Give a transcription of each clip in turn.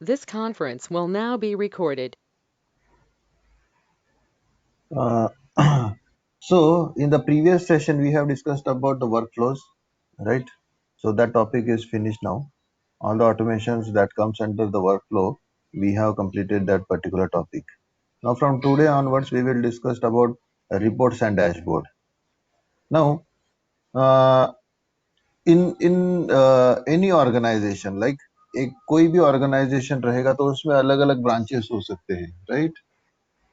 This conference will now be recorded. Uh, so in the previous session we have discussed about the workflows, right? So that topic is finished now. All the automations that comes under the workflow, we have completed that particular topic. Now from today onwards we will discuss about reports and dashboard. Now uh, in any organization, like एक कोई भी organisation रहेगा तो उसमें अलग अलग branches हो सकते हैं, राइट?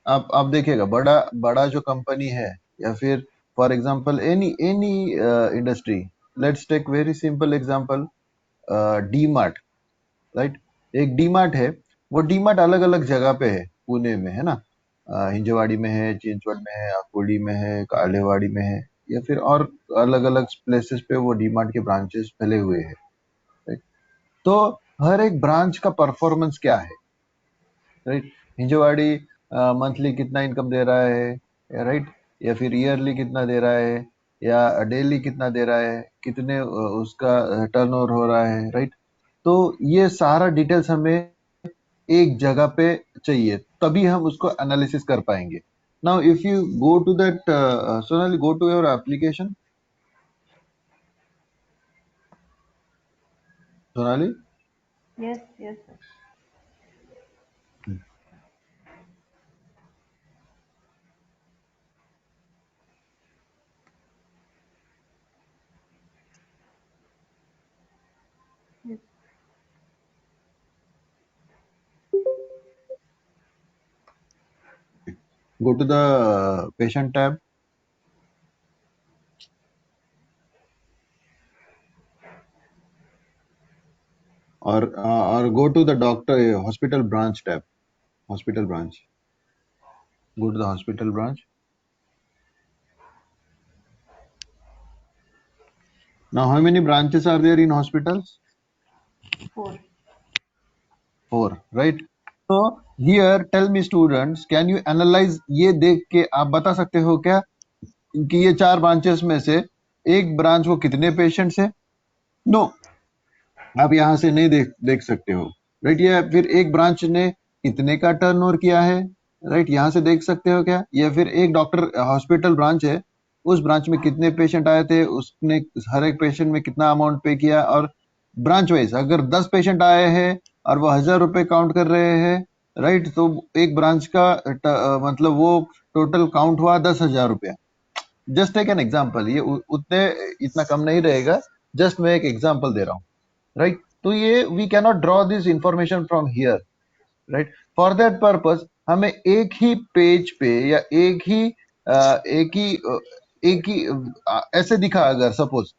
आप देखिएगा, बड़ा बड़ा जो कंपनी है या फिर for example any any industry, let's take very simple example, D Mart, right? एक डी मार्ट है, वो डी मार्ट अलग अलग जगह पे है, पुणे में है ना, हिंजवाड़ी में है, चिंचवड में है, अकोडी में है, कालेवाड़ी में है, या फिर और अलग अलग प्लेसेस पे वो डी मार्ट के ब्रांचेस फैले हुए हैं, राइट? तो हर एक ब्रांच का परफॉर्मेंस क्या है, राइट? हिंजवाड़ी मंथली कितना इनकम दे रहा है, राइट? या फिर ईयरली कितना दे रहा है, या डेली कितना दे रहा है, कितने उसका टर्नओवर हो रहा है, राइट? तो ये सारा डिटेल्स हमें एक जगह पे चाहिए, तभी हम उसको एनालिसिस कर पाएंगे. Now if you go to that, Sonali, go to your application. Sonali, Yes, yes, sir. Yes. go to the patient tab, or go to the doctor hospital branch tab. Hospital branch, go to the hospital branch. Now how many branches are there in hospitals? 4. 4, right? So here tell me students, can you analyze, ये देख के आप बता सकते हो क्या कि ये 4 ब्रांचेस में से एक ब्रांच वो कितने पेशेंट्स है? नो, आप यहाँ से नहीं देख सकते हो, राइट? या फिर एक ब्रांच ने कितने का टर्नओवर किया है, राइट? यहाँ से देख सकते हो क्या? या फिर एक डॉक्टर हॉस्पिटल ब्रांच है, उस ब्रांच में कितने पेशेंट आए थे, उसने हर एक पेशेंट में कितना अमाउंट पे किया, और ब्रांच वाइज अगर 10 पेशेंट आए हैं और वो 1000 रुपए काउंट कर रहे हैं, राइट? तो एक ब्रांच का मतलब वो टोटल काउंट हुआ 10,000 रुपया. जस्ट टेक एन एग्जाम्पल, ये उतने इतना कम नहीं रहेगा, जस्ट मैं एक एग्जाम्पल दे रहा हूँ, राइट? तो ये we cannot draw this information from here, right? For that purpose हमें एक ही पेज पे या एक ही ऐसे दिखा, अगर सपोज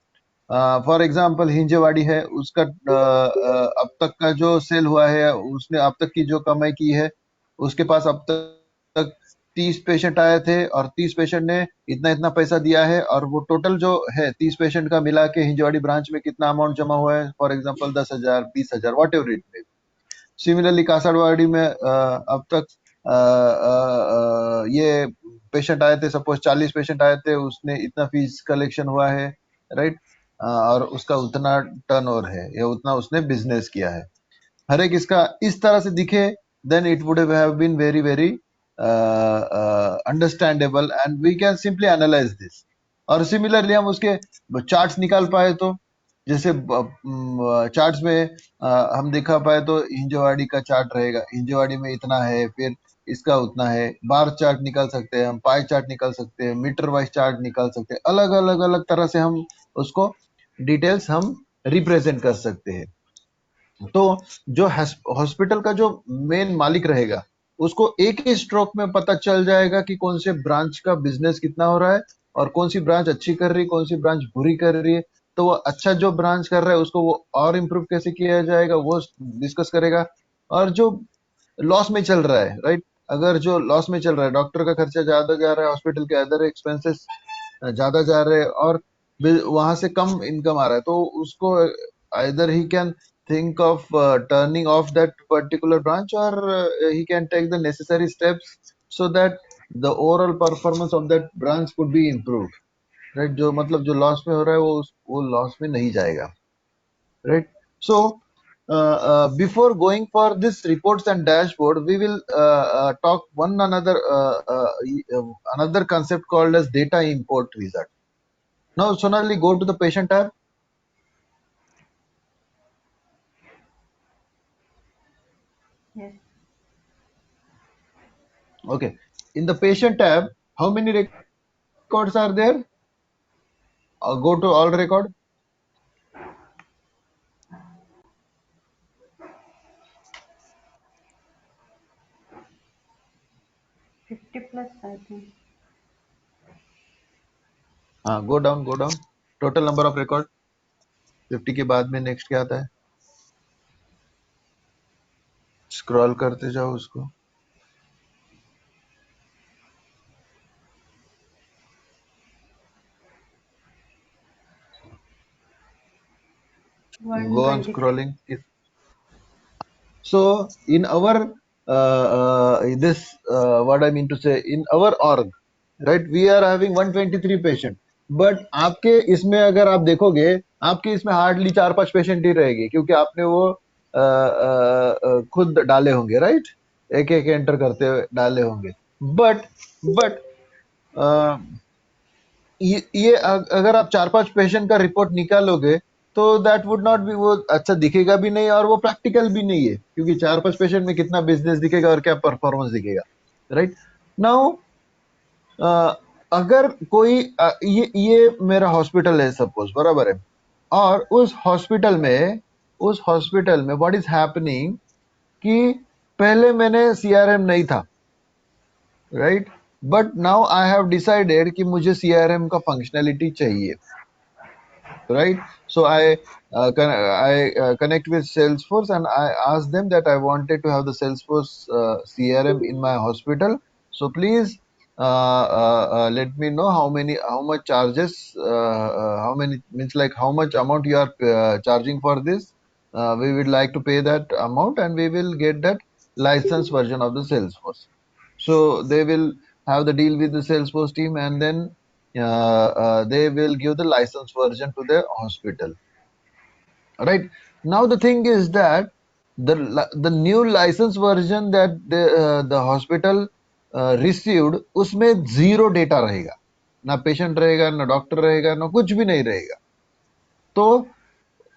फॉर एग्जाम्पल हिंजेवाड़ी है, उसका अब तक का जो सेल हुआ है, उसने अब तक की जो कमाई की है, उसके पास अब तक 30 पेशेंट आए थे और 30 पेशेंट ने इतना इतना पैसा दिया है, और वो टोटल जो है 30 पेशेंट का मिला के हिंजवाड़ी ब्रांच में कितना अमाउंट जमा हुआ है, for example 10,000, 20,000, what ever it में. सिमिलरली कासारवाड़ी में अब तक ये पेशेंट आए थे, सपोज 40 पेशेंट आए थे, उसने इतना फीस कलेक्शन हुआ है, राइट? और उसका उतना टर्नओवर है या उतना उसने बिजनेस किया है. हर एक इसका इस तरह से दिखे, then it would have been very very understandable and we can simply analyse this. और सिमिलरली हम उसके चार्ट्स निकाल पाए, तो जैसे चार्ट्स में हम दिखा पाए तो हिंजवाड़ी का चार्ट रहेगा, हिंजवाड़ी में इतना है, फिर इसका उतना है. बार चार्ट निकाल सकते हैं हम, पाई चार्ट निकाल सकते हैं, मीटर वाइज चार्ट निकाल सकते हैं, अलग अलग अलग तरह से हम उसको डिटेल्स हम रिप्रेजेंट कर सकते हैं. तो जो हॉस्पिटल का जो मेन मालिक रहेगा, उसको एक ही स्ट्रोक में पता चल जाएगा कि कौन से ब्रांच का बिजनेस कितना हो रहा है, और कौन सी ब्रांच अच्छी कर रही है, कौन सी ब्रांच बुरी कर रही है. तो वो अच्छा जो ब्रांच कर रहा है उसको वो और इम्प्रूव कैसे किया जाएगा वो डिस्कस करेगा. और जो लॉस में चल रहा है, राइट? अगर जो लॉस में चल रहा है, डॉक्टर का खर्चा ज्यादा जा रहा है, हॉस्पिटल के अदर एक्सपेंसेस ज्यादा जा रहे हैं, और वहां से कम इनकम आ रहा है, तो उसको either he can think of turning off that particular branch, or he can take the necessary steps so that the overall performance of that branch could be improved, right? जो मतलब जो लॉस में हो रहा है वो लॉस में नहीं जाएगा, right? So before going for this reports and dashboard, we will talk one another another concept called as data import wizard. Now, Sonali, go to the patient tab. Yes. Okay. In the patient tab, how many records are there? Go to all record. Fifty plus, I think. Go down, go down. Total number of record. 50 के बाद में next क्या आता है? Scroll करते जाओ उसको. 126. Go on scrolling. So in our this what I mean to say, in our org, right, we are having 123 patient. But आपके इसमें अगर आप देखोगे, आपके इसमें हार्डली 4-5 पेशेंट ही रहेगी, क्योंकि आपने वो खुद डाले होंगे, राइट, एक एक एंटर करते हुए डाले होंगे. बट ये अगर आप 4-5 पेशेंट का रिपोर्ट निकालोगे तो दैट वुड नॉट बी, वो अच्छा दिखेगा भी नहीं और वो प्रैक्टिकल भी नहीं है, क्योंकि 4-5 पेशेंट में कितना बिजनेस दिखेगा और क्या परफॉर्मेंस दिखेगा, राइट. नाउ अगर कोई ये मेरा हॉस्पिटल है सपोज, बराबर है, और उस हॉस्पिटल में व्हाट इज हैपनिंग कि पहले मैंने सीआरएम नहीं था, right, but now I have decided कि मुझे सीआरएम का फंक्शनैलिटी चाहिए, right? So I connect with Salesforce and I ask them that I wanted to have the Salesforce CRM in my hospital. So please let me know how much charges, how many means like how much amount you are charging for this. We would like to pay that amount and we will get that license version of the Salesforce. So they will have the deal with the Salesforce team and then they will give the license version to the hospital, right. Now the thing is that the new license version that the hospital received, उसमें zero data रहेगा, ना patient रहेगा, ना doctor रहेगा, ना कुछ भी नहीं रहेगा. तो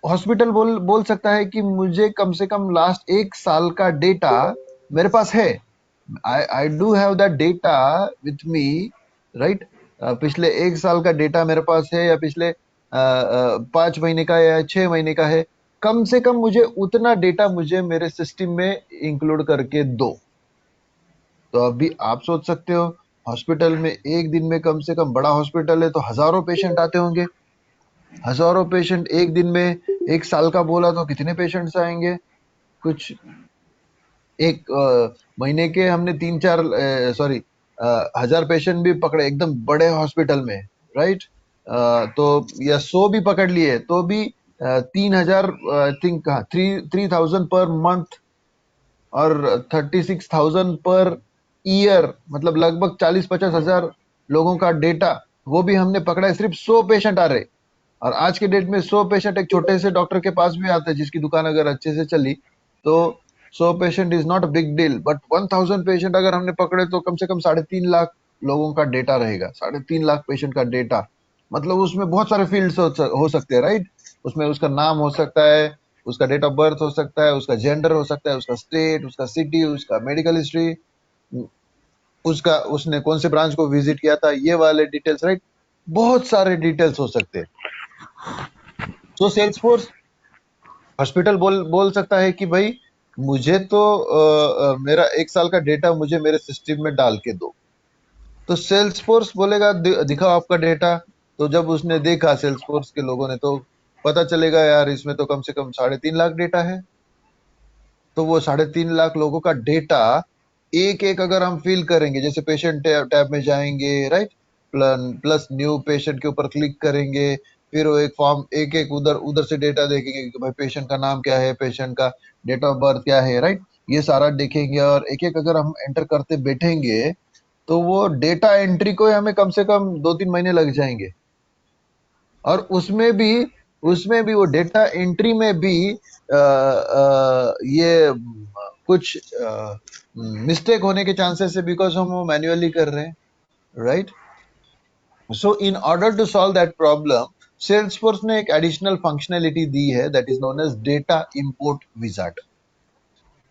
हॉस्पिटल बोल सकता है कि मुझे कम से कम लास्ट 1 साल का डेटा मेरे पास है. I do have that data with me, right? पिछले 1 साल का डेटा मेरे पास है, या पिछले 5 महीने का या 6 महीने का है. कम से कम मुझे उतना डेटा मुझे मेरे सिस्टम में इंक्लूड करके दो. तो अभी आप सोच सकते हो, हॉस्पिटल में एक दिन में कम से कम, बड़ा हॉस्पिटल है तो हजारों पेशेंट आते होंगे. हजारों पेशेंट एक दिन में, 1 साल का बोला तो कितने पेशेंट्स आएंगे? कुछ एक महीने के हमने 3-4 सॉरी 1000 पेशेंट भी पकड़े एकदम बड़े हॉस्पिटल में, राइट. तो या 100 भी पकड़ लिए तो भी 3000 आई थिंक 3000 पर मंथ और 36,000 पर ईयर, मतलब लगभग 40-50 हजार लोगों का डेटा, वो भी हमने पकड़ा है. सिर्फ 100 पेशेंट आ रहे, और आज के डेट में 100 पेशेंट एक छोटे से डॉक्टर के पास भी आते हैं, जिसकी दुकान अगर अच्छे से चली तो 100 patient is not a big deal. But 1000 patient अगर हमने पकड़े तो कम से कम 3.5 लाख लोगों का डेटा रहेगा. 3.5 लाख पेशेंट का डेटा, मतलब उसमें बहुत सारे फील्ड्स हो सकते हैं, राइट. उसमें उसका नाम हो सकता है, उसका डेट ऑफ बर्थ हो सकता है, उसका जेंडर हो सकता है, उसका स्टेट, उसका सिटी, उसका मेडिकल हिस्ट्री, उसका उसने कौन से ब्रांच को विजिट किया था, ये वाले डिटेल्स, राइट. बहुत सारे डिटेल्स हो सकते हैं. सो सेल्सफोर्स हॉस्पिटल बोल सकता है कि भाई मुझे तो मेरा 1 साल का डेटा मुझे मेरे सिस्टम में डाल के दो. तो सेल्सफोर्स बोलेगा दिखाओ आपका डेटा. तो जब उसने देखा सेल्सफोर्स के लोगों ने, तो पता चलेगा यार इसमें तो कम से कम 3.5 लाख डेटा है. तो वो 3.5 लाख लोगों का डेटा एक एक अगर हम फिल करेंगे, जैसे पेशेंट टैब में जाएंगे, राइट, प्लस न्यू पेशेंट के ऊपर क्लिक करेंगे, फिर वो एक फॉर्म एक एक उधर उधर से डेटा देखेंगे कि भाई पेशेंट का नाम क्या है, पेशेंट का डेट ऑफ बर्थ क्या है, राइट. ये सारा देखेंगे और एक एक अगर हम एंटर करते बैठेंगे तो वो डेटा एंट्री को हमें कम से कम 2-3 महीने लग जाएंगे. और उसमें भी उसमें भी वो डेटा एंट्री में भी ये कुछ मिस्टेक होने के चांसेस है, बिकॉज हम वो मैन्युअली कर रहे हैं, right. So in order to solve that problem, Salesforce ने एक एडिशनल फंक्शनैलिटी दी है, that is known as data import wizard.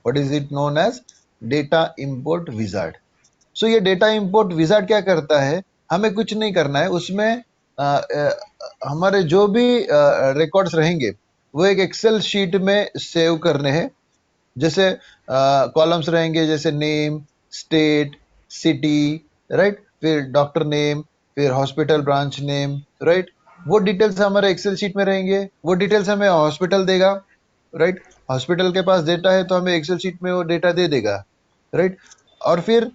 What is it known as? Data import wizard. So ये डेटा इंपोर्ट विजार्ड क्या करता है? हमें कुछ नहीं करना है उसमें। हमारे जो भी रिकॉर्ड्स रहेंगे वो एक एक्सेल शीट में सेव करने हैं। जैसे कॉलम्स रहेंगे, जैसे नेम, स्टेट, सिटी, राइट, फिर डॉक्टर नेम, फिर हॉस्पिटल ब्रांच नेम, राइट। वो डिटेल्स हमारे एक्सेल शीट में रहेंगे। वो डिटेल्स हमें हॉस्पिटल देगा, राइट। हॉस्पिटल के पास डेटा है तो हमें एक्सेल शीट में वो डेटा दे देगा, राइट। और फिर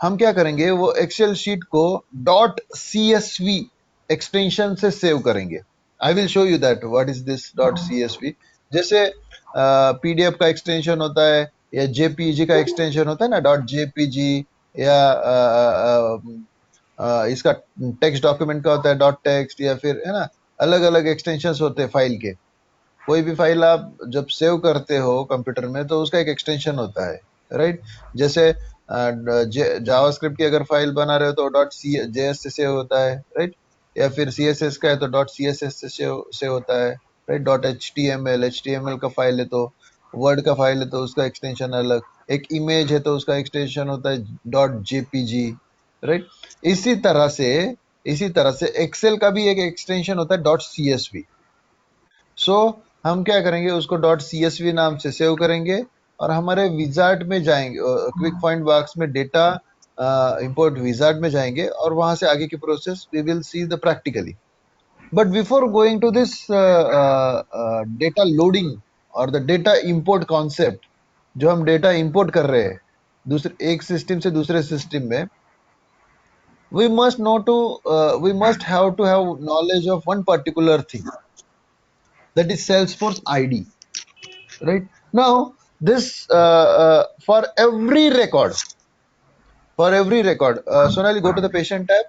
हम क्या करेंगे, वो एक्सेल शीट को डॉट CSV एक्सटेंशन से सेव करेंगे। I will show you that what is this dot CSV। जैसे PDF का एक्सटेंशन होता है या JPG का एक्सटेंशन होता है ना, डॉट JPG, या इसका टेक्स्ट डॉक्यूमेंट का होता है डॉट टेक्स्ट, या फिर है ना, अलग अलग एक्सटेंशंस होते हैं फाइल के। कोई भी फाइल आप जब सेव करते हो कंप्यूटर में तो उसका एक एक्सटेंशन होता है, राइट। जैसे जावास्क्रिप्ट की अगर फाइल बना रहे हो तो डॉट JS से सेव होता है, राइट। या फिर CSS का है तो डॉट CSS से सेव होता है, राइट। डॉट HTML का फाइल है तो, वर्ड का फाइल है तो उसका एक्सटेंशन अलग, एक इमेज है तो उसका एक्सटेंशन होता है डॉट JPG, राइट। इसी तरह से एक्सेल का भी एक एक्सटेंशन होता है डॉट CSV। सो हम क्या करेंगे, उसको डॉट CSV नाम से सेव करेंगे और हमारे विजार्ड में जाएंगे, क्विक फाइंड बॉक्स में डेटा इंपोर्ट विजार्ड में जाएंगे और वहां से आगे की process we will see the practically. But before going to this data loading और द डेटा इंपोर्ट कॉन्सेप्ट, जो हम डेटा इंपोर्ट कर रहे हैं दूसरे एक सिस्टम से दूसरे सिस्टम में, we must know to we must have to have knowledge of one particular thing, that is Salesforce ID. Right now, this for every record, Sonali, go to the patient tab.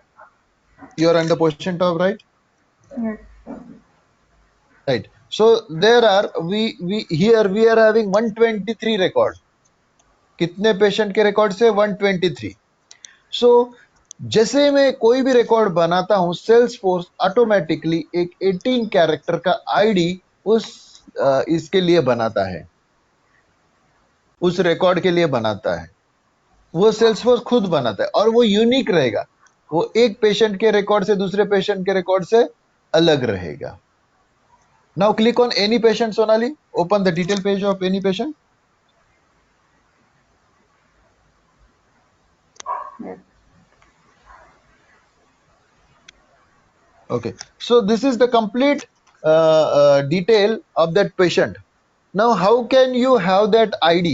You are under patient tab, right? Yes. Right. So there are we here we are having 123 record. कितने patient के record से? 123. सो जैसे मैं कोई भी record बनाता हूं, sales force automatically एक 18 कैरेक्टर का आईडी उस इसके लिए बनाता है, उस रिकॉर्ड के लिए बनाता है। वो सेल्सफोर्स खुद बनाता है और वो यूनिक रहेगा। वो एक पेशेंट के रिकॉर्ड से दूसरे पेशेंट के रिकॉर्ड से अलग रहेगा। Now click on any patient, Sonali, open the detail page of any patient. Yes. Okay, so this is the complete detail of that patient. Now how can you have that ID?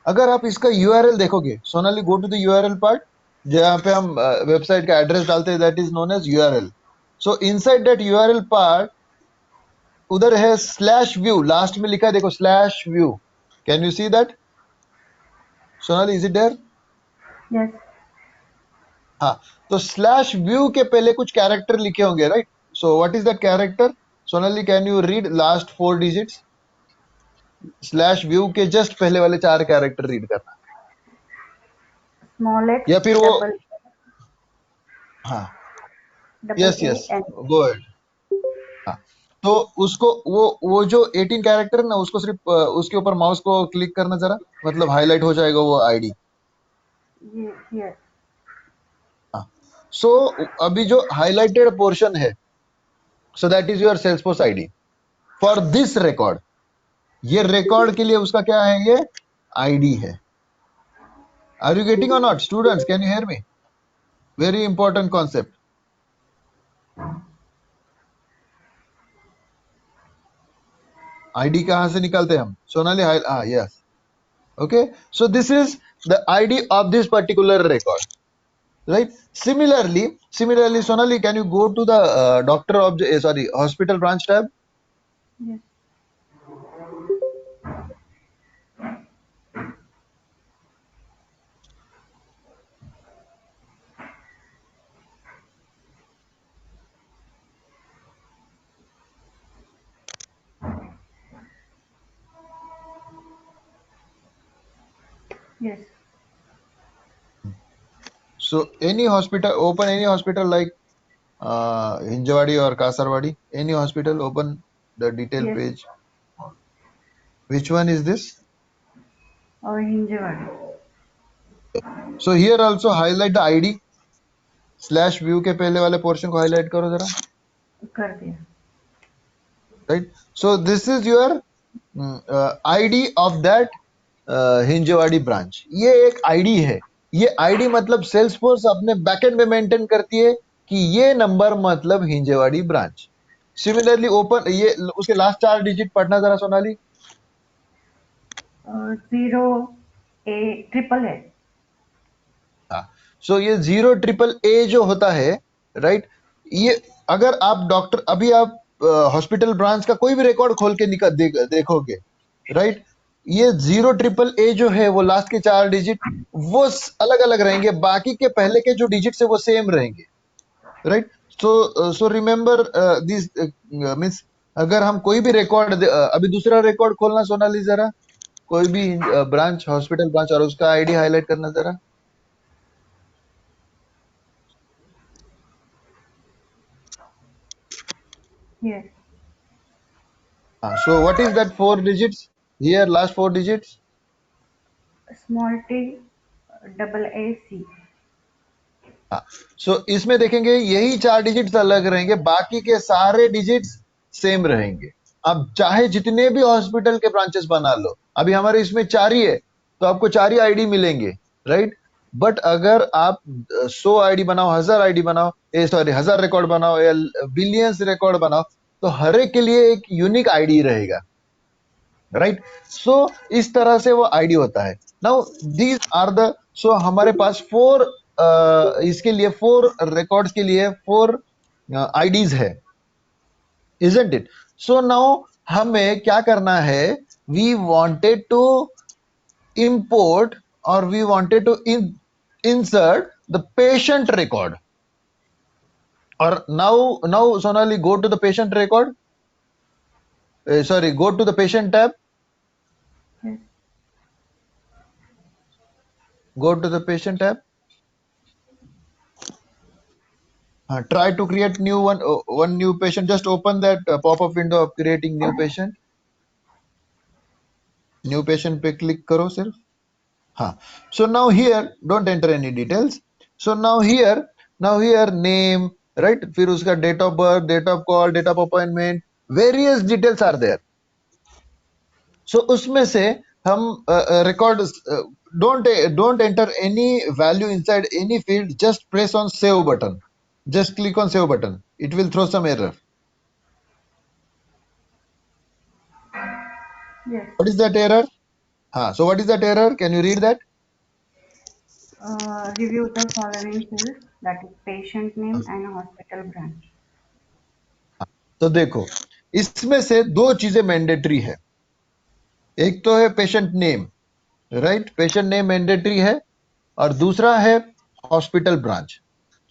अगर आप इसका URL देखोगे, Sonali, go to the URL part, जहां पे हम website का address डालते हैं, that is known as URL। So inside that URL part उधर है स्लैश व्यू, लास्ट में लिखा है देखो, slash view. Can you see that, Sonali? Is it there? Yes. हाँ, तो स्लैश व्यू के पहले कुछ कैरेक्टर लिखे होंगे, right. So what is that character? Sonali, can you read last 4 digits? Slash view के जस्ट पहले वाले 4 कैरेक्टर रीड करना, Small x या फिर वो, double हाँ, double yes A yes, N. Go ahead. हाँ, तो उसको वो जो 18 कैरेक्टर है ना, उसको सिर्फ उसके ऊपर माउस को क्लिक करना जरा, मतलब हाईलाइट हो जाएगा वो आईडी। Here. हाँ, सो अभी जो हाईलाइटेड पोर्शन है, सो that is your Salesforce ID for this record. ये रिकॉर्ड के लिए उसका क्या है? ये आईडी है। आर यू गेटिंग और not students? Can you hear me? Very important concept. ID कहां से निकालते हैं हम, Sonali? Yes, okay, so this is the ID of this particular record, right? Similarly, Sonali, can you go to the hospital branch tab? Yes. Yes. So any hospital, open any hospital like Hinjawadi or Kasarwadi, any hospital, open the detail Yes. page. Which one is this? Or Hinjawadi. So here also highlight the ID slash view के पहले वाले portion को highlight करो जरा, कर दिया. right? So this is your ID of that Hinjawadi branch. ये एक ID है. ये ID मतलब Salesforce अपने बैकएंड में मेंटेन करती है कि ये नंबर मतलब हिंजवाड़ी ब्रांच. सिमिलरली ओपन ये उसके लास्ट 4 डिजिट पढ़ना जरा सोनाली. 0 A triple A. हाँ, सो ये 0 AAA जो होता है, राइट, ये अगर आप डॉक्टर अभी आप हॉस्पिटल ब्रांच का कोई भी रिकॉर्ड खोल के देखोगे, राइट, ये 0 AAA जो है वो लास्ट के 4 डिजिट वो अलग अलग रहेंगे, बाकी के पहले के जो डिजिट है वो सेम रहेंगे, right. So remember this means अगर हम कोई भी रिकॉर्ड अभी दूसरा रिकॉर्ड खोलना सोनाली जरा, कोई भी ब्रांच हॉस्पिटल ब्रांच और उसका आईडी हाईलाइट करना जरा. Yes. So what is that 4 digits here, last 4 digits? Small T double A C. So इसमें देखेंगे यही 4 डिजिट्स अलग रहेंगे, बाकी के सारे डिजिट्स सेम रहेंगे. अब चाहे जितने भी हॉस्पिटल के ब्रांचेस बना लो, अभी हमारे इसमें 4 ही है तो आपको 4 ही आईडी मिलेंगे, राइट. बट अगर आप 100 आईडी बनाओ, 1000 आईडी बनाओ, सॉरी 1000 रिकॉर्ड बनाओ या बिलियंस रिकॉर्ड बनाओ, तो हर एक के लिए एक यूनिक आईडी रहेगा, राइट. सो इस तरह से वो आईडी होता है. नाउ दीज आर द, सो हमारे पास 4 इसके लिए 4 रिकॉर्ड्स के लिए 4 आईडीज है, इजंट इट. सो नाउ हमें क्या करना है, वी वांटेड टू इंपोर्ट और we wanted to insert the patient record. Or now Sonali, go to the patient record. Sorry, go to the patient tab. Yes. Go to the patient tab. Try to create new one new patient. Just open that pop-up window of creating new patient. New patient पे click करो सिर्फ. हाँ. So now here don't enter any details. So now here name, right, फिर उसका date of birth, date of call, date of appointment, various details are there. So उसमें से हम record, don't enter any value inside any field. Just press on save button. Just click on save button. It will throw some error. Yes. What is that error? So what is that error? Can you read that? Review the following fields, that is patient name and hospital branch. तो देखो इसमें से 2 चीजें mandatory है. एक तो है patient name, right, patient name mandatory है, और दूसरा है hospital branch.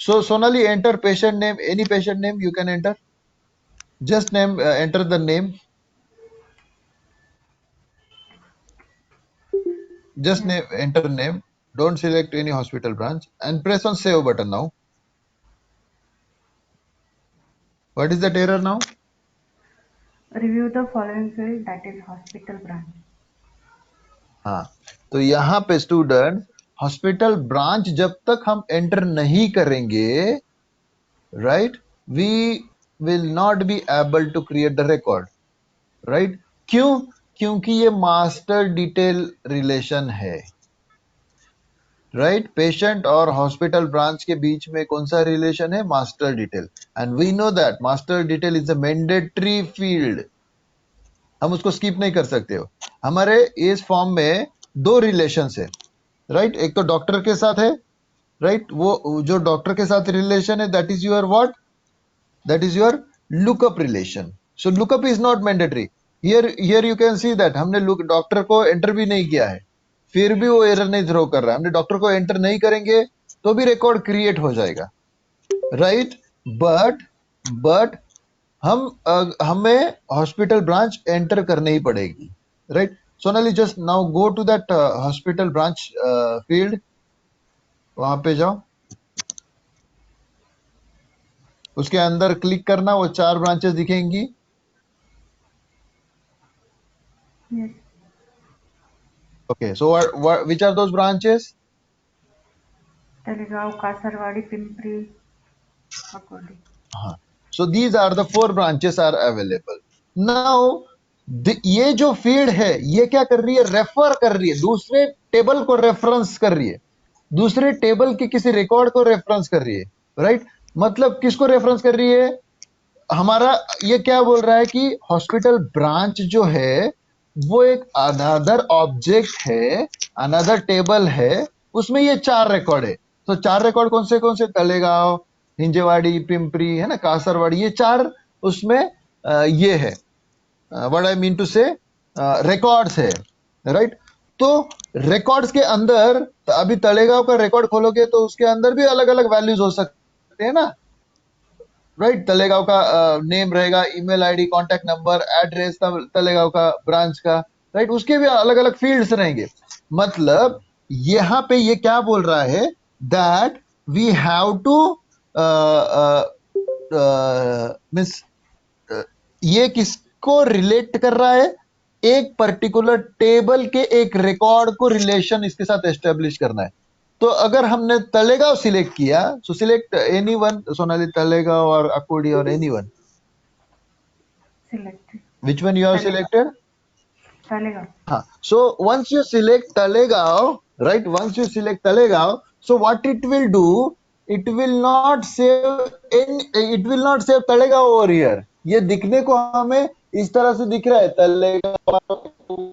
So Sonali enter patient name, any patient name you can enter. Just name, enter the name. Just name, enter name. Don't select any hospital branch and press on save button now. What is that error now? Review the following field, that is hospital branch. हाँ, तो यहाँ पे student hospital branch जब तक हम enter नहीं करेंगे, right, we will not be able to create the record, right. क्यों? क्योंकि ये मास्टर डिटेल रिलेशन है, राइट. पेशेंट और हॉस्पिटल ब्रांच के बीच में कौन सा रिलेशन है? Master detail. And we know that master detail is a mandatory field. हम उसको स्किप नहीं कर सकते हो. हमारे इस फॉर्म में 2 रिलेशन है, राइट. एक तो डॉक्टर के साथ है, राइट. वो जो डॉक्टर के साथ रिलेशन है, that is your what, that is your lookup relation. So lookup is not mandatory. Here you can see that हमने डॉक्टर को एंटर भी नहीं किया है, फिर भी वो एरर नहीं थ्रो कर रहा है. हमने डॉक्टर को एंटर नहीं करेंगे तो भी रिकॉर्ड क्रिएट हो जाएगा, राइट. बट हमें हॉस्पिटल ब्रांच एंटर करनी ही पड़ेगी, right. Sonali, just now go to that hospital branch field. वहां पे जाओ, उसके अंदर क्लिक करना, वो 4 ब्रांचेस दिखेंगी. Yes. Okay, so which are those branches? Talegaon, Kasarwadi, Pimpri, Akoli. So these are the 4 branches are available. Now ये जो फील्ड है ये क्या कर रही है, रेफर कर रही है, दूसरे टेबल को रेफरेंस कर रही है, दूसरे टेबल के किसी रिकॉर्ड को रेफरेंस कर रही है, राइट. मतलब किसको रेफरेंस कर रही है, हमारा ये क्या बोल रहा है कि हॉस्पिटल ब्रांच जो है वो एक अनदर ऑब्जेक्ट है, अनदर टेबल है, उसमें ये 4 रिकॉर्ड है. तो 4 रिकॉर्ड कौन से, तलेगांव, हिंजेवाड़ी, पिंपरी, है ना, कासरवाड़ी, ये 4 उसमें ये है, व्हाट आई मीन टू से, रिकॉर्ड्स है, राइट. तो रिकॉर्ड्स के अंदर अभी तलेगांव का रिकॉर्ड खोलोगे तो उसके अंदर भी अलग अलग वैल्यूज हो सकते हैं ना, राइट. तलेगांव का नेम रहेगा, email ID, contact number, address Talegaon का ब्रांच का, राइट. उसके भी अलग अलग फील्ड्स रहेंगे. मतलब यहां पे ये क्या बोल रहा है, that we have to means ये किसको रिलेट कर रहा है, एक पर्टिकुलर टेबल के एक रिकॉर्ड को रिलेशन इसके साथ एस्टेब्लिश करना है. तो अगर हमने तलेगांव सिलेक्ट किया, सो select any one, Sonali, Talegaon और अकोडी और any one. Selected. Which one you have selected? Talegaon. हाँ. So once you select Talegaon, right? Once you select Talegaon, so what it will do? It will not save it will not save Talegaon over here. ये दिखने को हमें इस तरह से दिख रहा है Talegaon,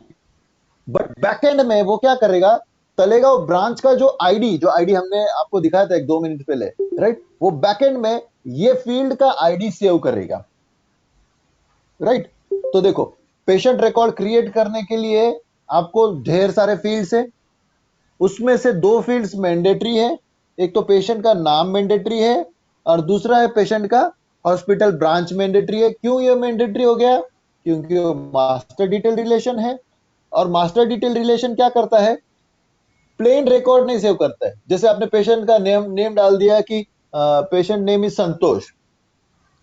बट बैकएंड में वो क्या करेगा, तलेगांव ब्रांच का जो आईडी हमने आपको दिखाया था 1-2 मिनट पहले, राइट, वो बैकएंड में ये फील्ड का आईडी सेव करेगा, राइट. तो देखो, पेशेंट रिकॉर्ड क्रिएट करने के लिए आपको ढेर सारे फील्ड्स है, उसमें से 2 फील्ड्स मैंडेटरी है. एक तो पेशेंट का नाम मैंडेटरी है और दूसरा है पेशेंट का हॉस्पिटल ब्रांच मैंडेटरी है. क्यों ये मैंडेटरी हो गया? क्योंकि वो मास्टर डिटेल रिलेशन है, और मास्टर डिटेल रिलेशन क्या करता है, प्लेन रिकॉर्ड नहीं सेव करता है. जैसे आपने पेशेंट का नेम डाल दिया कि पेशेंट नेम इज संतोष,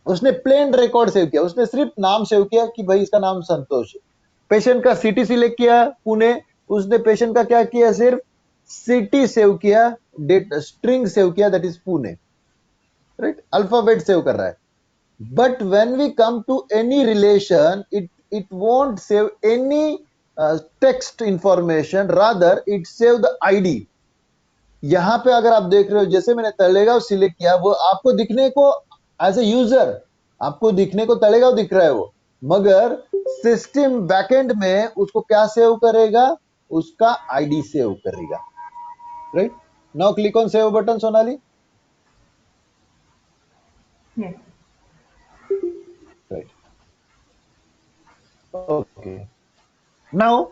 उसने प्लेन रिकॉर्ड सेव किया, उसने सिर्फ नाम सेव किया कि भाई इसका नाम संतोष है. पेशेंट का सिटी सिलेक्ट किया पुणे, उसने पेशेंट का क्या किया, सिर्फ सिटी सेव किया, डेट स्ट्रिंग सेव किया, that is Pune, right. Alphabet save कर रहा है. But when we come to any relation, it won't save any text information, rather it save the ID. यहां पे अगर आप देख रहे हो, जैसे मैंने तलेगांव सिलेक्ट किया, वो आपको दिखने को एज ए यूजर आपको दिखने को तलेगांव दिख रहा है वो, मगर सिस्टम बैकएंड में उसको क्या सेव करेगा, उसका आईडी सेव करेगा, right. Now click on save button, Sonali. Yes. Right. Okay. Now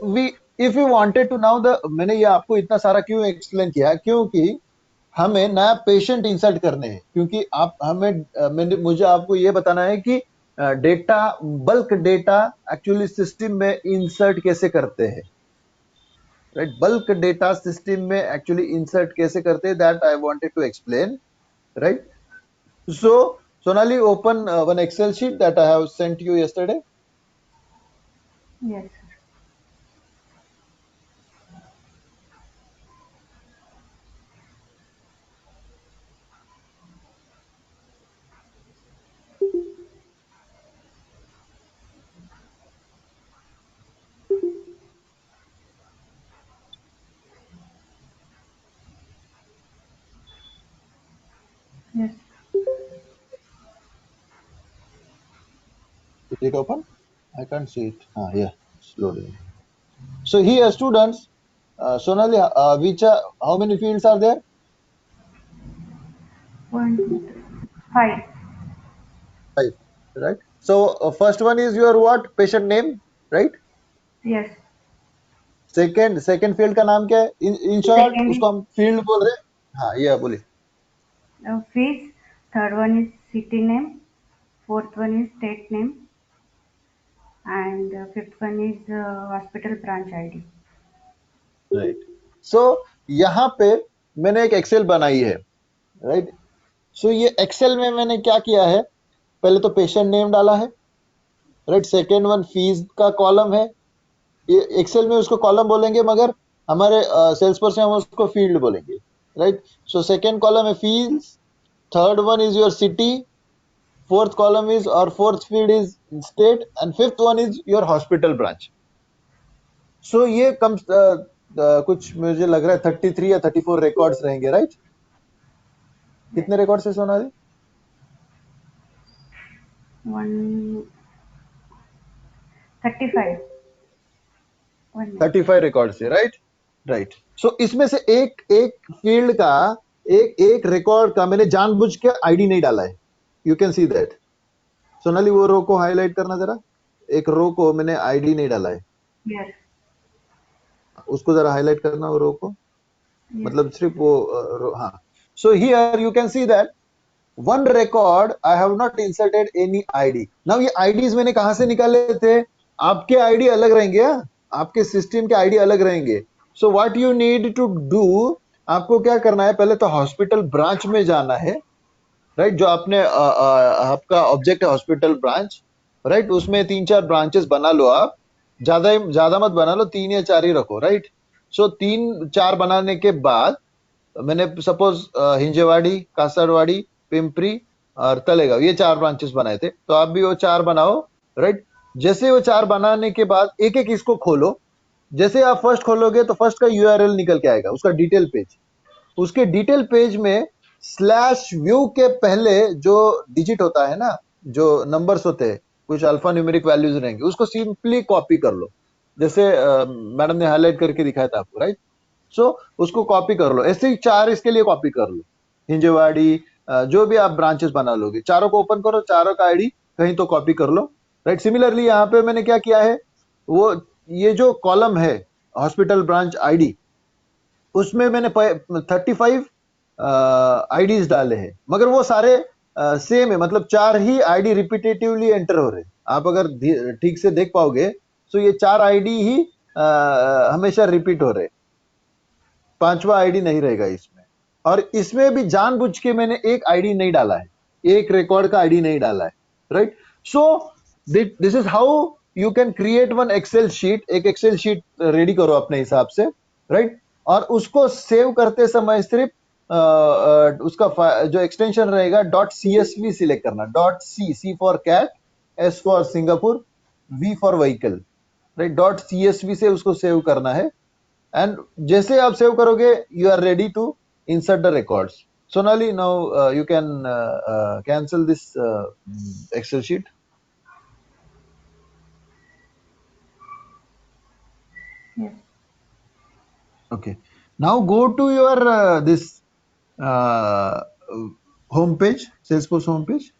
we if you wanted to now the, मैंने ये आपको इतना सारा क्यों एक्सप्लेन किया, क्योंकि हमें नया पेशेंट इंसर्ट करने हैं, क्योंकि आप मुझे आपको ये बताना है कि data, bulk data actually system में इंसर्ट कैसे करते हैं, राइट. बल्क डेटा सिस्टम में एक्चुअली इंसर्ट कैसे करते हैं, that I wanted to explain, right. So Sonali, open one excel sheet that I have sent you yesterday. Yes, sir. Yes. Is it open? I can't see it. Yeah, it's loading. So here, students, Sonali, how many fields are there? 1, 2, 3, 5. 5, right? So first one is your what? Patient name, right? Yes. Second field का नाम क्या है? In short, Second उसको हम field बोल रहे हैं. हाँ, ये बोलिए. fees. Third one is city name. Fourth one is state name. and fifth one is hospital branch ID. Right. So यहाँ पे मैंने एक एक्सेल बनाई है. राइट. सो ये एक्सेल में मैंने क्या किया है, पहले तो पेशेंट नेम डाला है. राइट. सेकेंड वन फीस का कॉलम है. ये एक्सेल में उसको कॉलम बोलेंगे, मगर हमारे सेल्स पर से हम उसको फील्ड बोलेंगे. राइट. सो सेकेंड कॉलम है field, third one is your city, fourth column is और fourth field is state, and fifth one is your hospital branch. So ये कम कुछ मुझे लग रहा है 33 या 34 रिकॉर्ड्स रहेंगे. राइट. कितने रिकॉर्ड्स है सोनाली? 35. 35 रिकॉर्ड से. राइट. राइट. सो इसमें से एक एक फील्ड का, एक रिकॉर्ड का मैंने जानबूझ के आईडी नहीं डाला है. You can C that. Sonali वो रो को हाईलाइट करना जरा. एक रो को मैंने आईडी नहीं डाला है. Yes. उसको जरा हाईलाइट करना वो रो को. Yes. मतलब सिर्फ वो रो. हाँ. So here you can see that one record I have not inserted any ID. Now ये IDs मैंने कहां से निकाले थे? आपके ID अलग रहेंगे. आपके सिस्टम के ID अलग रहेंगे. So what you need to do, आपको क्या करना है, पहले तो हॉस्पिटल ब्रांच में जाना है. राइट. जो आपने आपका ऑब्जेक्ट है हॉस्पिटल ब्रांच. राइट. उसमें 3-4 ब्रांचेस बना लो. आप ज्यादा मत बना लो, 3 या 4 ही रखो. राइट. सो 3-4 बनाने के बाद मैंने सपोज हिंजेवाड़ी, कासरवाड़ी, पिंपरी और तलेगांव, ये 4 ब्रांचेस बनाए थे. तो आप भी वो 4 बनाओ. राइट. जैसे वो 4 बनाने के बाद एक एक इसको खोलो. जैसे आप फर्स्ट खोलोगे तो फर्स्ट का यूआरएल निकल के आएगा, उसका डिटेल पेज. उसके डिटेल पेज में स्लैश व्यू के पहले जो डिजिट होता है ना, जो नंबर्स होते हैं, कुछ अल्फा न्यूमेरिक वैल्यूज रहेंगे, उसको सिंपली कॉपी कर लो. जैसे मैडम ने हाईलाइट करके दिखाया था आपको. राइट. सो उसको कॉपी कर लो. ऐसे ही 4 इसके लिए कॉपी कर लो. हिंजेवाड़ी, जो भी आप ब्रांचेस बना लोगे, चारों को ओपन करो, चारों का आईडी कहीं तो कॉपी कर लो. राइट. सिमिलरली यहाँ पे मैंने क्या किया है, वो ये जो कॉलम है हॉस्पिटल ब्रांच आईडी, उसमें मैंने 35 आईडीज डाले हैं, मगर वो सारे सेम है. मतलब 4 ही आईडी रिपीटेटिवली एंटर हो रहे हैं. आप अगर ठीक से देख पाओगे तो ये 4 आईडी ही हमेशा रिपीट हो रहे. 5वां आईडी नहीं रहेगा इसमें. और इसमें भी जानबूझ के मैंने एक आईडी नहीं डाला है, एक रिकॉर्ड का आईडी नहीं डाला है. Right. So this is how you can create one excel sheet. एक एक्सेल शीट रेडी करो अपने हिसाब से. राइट. और उसको सेव करते समय सिर्फ उसका जो एक्सटेंशन रहेगा .csv सिलेक्ट करना. .c for cat, s for Singapore, v for vehicle. Right. .csv से उसको सेव करना है. एंड जैसे आप सेव करोगे, you are ready to insert the records. Sonali, now you can cancel this Excel sheet. Yes. Okay. Now go to your this home page, Salesforce home page.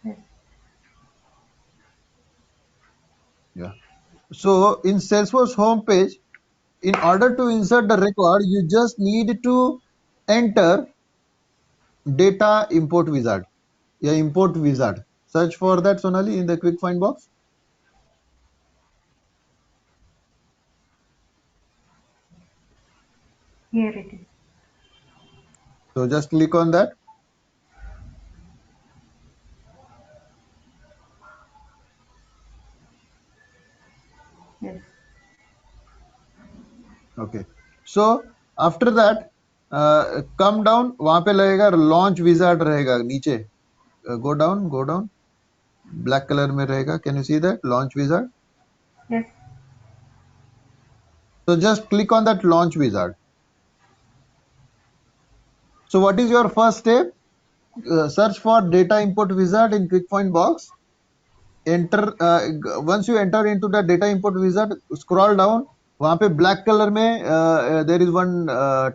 Yes. Yeah. So in Salesforce home page, in order to insert the record, you just need to enter data import wizard. Yeah, import wizard. Search for that, Sonali, in the quick find box. Here it is. So just click on that. Yes. Okay. So after that, come down. वहां पे लगेगा launch wizard रहेगा नीचे. Go down, go down. Black color में रहेगा. Can you see that launch wizard? Yes. So just click on that launch wizard. So what is your first step? Search for data import wizard in quick find box. Enter. Once you enter into the data import wizard, scroll down. वहां पे black color में there is one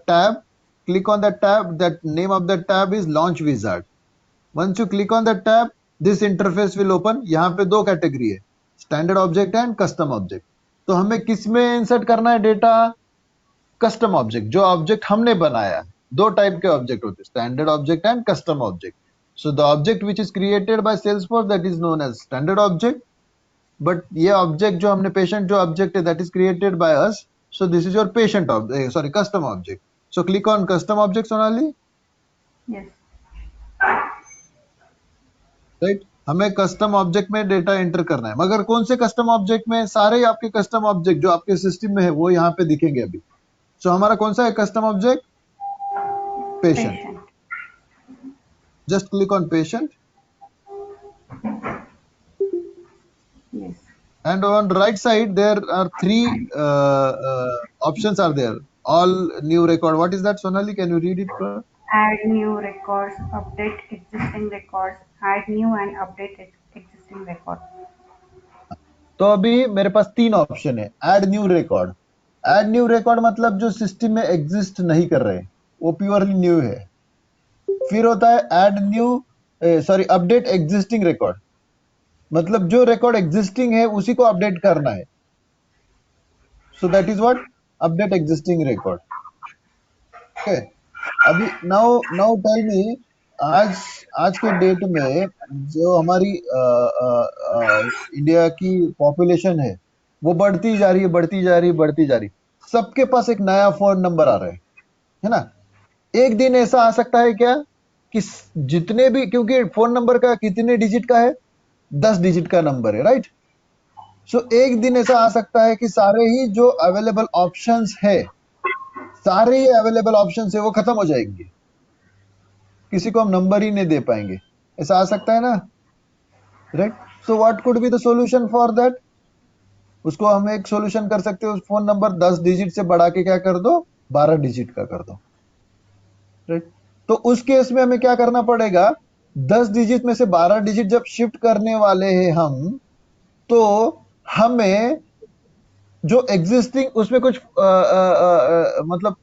tab. Click on that tab. That name of that tab is launch wizard. Once you click on that tab, this interface will open. यहाँ पे 2 category है, standard object and custom object. तो हमें किस में insert करना है data? Custom object, जो ऑब्जेक्ट हमने बनाया। दो टाइप के ऑब्जेक्ट होते हैं, standard object and custom object. So the object which is created by Salesforce that is known as standard object, but ये ऑब्जेक्ट जो हमने पेशेंट जो ऑब्जेक्ट है that is created by us, so this is your patient object, sorry custom object. So click on custom object Sonali, Yes. Right. हमें custom object में data enter करना है, मगर कौन से कस्टम ऑब्जेक्ट में? सारे ही आपके कस्टम ऑब्जेक्ट जो आपके सिस्टम में है वो यहाँ पे दिखेंगे अभी। सो हमारा कौन सा है custom object? Patient. Patient. Just click on patient, Yes. and on right side there are three options are there. All new record, what is that Sonali, can you read it for? Add new records, update existing records, add new and update existing record. तो अभी मेरे पास तीन option है। Add new record, add new record मतलब जो system में exist नहीं कर रहे, वो प्योरली न्यू है। फिर होता है add new, sorry update existing record, मतलब जो रिकॉर्ड एग्जिस्टिंग है उसी को अपडेट करना है। सो that is what update existing record. Okay, अभी नाउ नाउ टेल मी, आज आज के डेट में जो हमारी इंडिया की पॉपुलेशन है वो बढ़ती जा रही है, बढ़ती जा रही है, बढ़ती जा रही है। सबके पास एक नया फोन नंबर आ रहा है ना? एक दिन ऐसा आ सकता है क्या कि जितने भी, क्योंकि फोन नंबर का कितने डिजिट का है? 10 डिजिट का नंबर है, राइट। सो एक दिन ऐसा आ सकता है कि सारे ही जो अवेलेबल ऑप्शंस है, सारे ही अवेलेबल ऑप्शंस है वो खत्म हो जाएंगे, किसी को हम नंबर ही नहीं दे पाएंगे। ऐसा आ सकता है ना, right. So what could be the solution for that? उसको हम एक सॉल्यूशन कर सकते हो, उस फोन नंबर 10 डिजिट से बढ़ा के क्या कर दो, 12 डिजिट का कर दो, राइट। तो उस केस में हमें क्या करना पड़ेगा? 10 डिजिट में से 12 डिजिट जब शिफ्ट करने वाले हैं हम, तो हमें जो एग्जिस्टिंग उसमें कुछ मतलब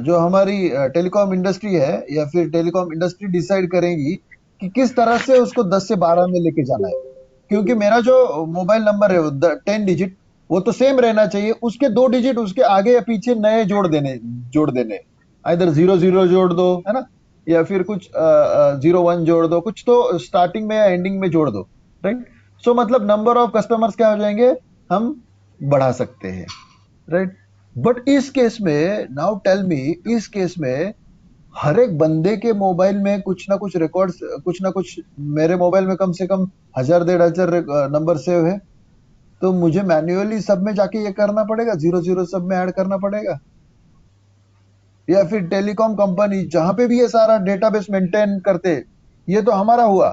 जो हमारी टेलीकॉम इंडस्ट्री है या फिर टेलीकॉम इंडस्ट्री डिसाइड करेगी कि किस तरह से उसको 10 से 12 में लेके जाना है। क्योंकि मेरा जो मोबाइल नंबर है 10 डिजिट, वो तो सेम रहना चाहिए, उसके 2 डिजिट उसके आगे या पीछे नए जोड़ देने। इधर 00 जोड़ दो, है ना, या फिर कुछ 01 जोड़ दो, कुछ तो स्टार्टिंग में या एंडिंग में जोड़ दो, राइट। सो मतलब नंबर ऑफ कस्टमर्स क्या हो जाएंगे, हम बढ़ा सकते हैं, राइट। बट इस केस में नाउ टेल मी, इस केस में हर एक बंदे के मोबाइल में कुछ ना कुछ रिकॉर्ड्स, कुछ ना कुछ, मेरे मोबाइल में कम से कम 1000 1500 नंबर सेव है। तो मुझे मैन्युअली सब में जाके ये करना पड़ेगा, 00 सब में ऐड करना पड़ेगा, या फिर टेलीकॉम कंपनी जहां पे भी ये सारा डेटाबेस मेंटेन करते, ये तो हमारा हुआ।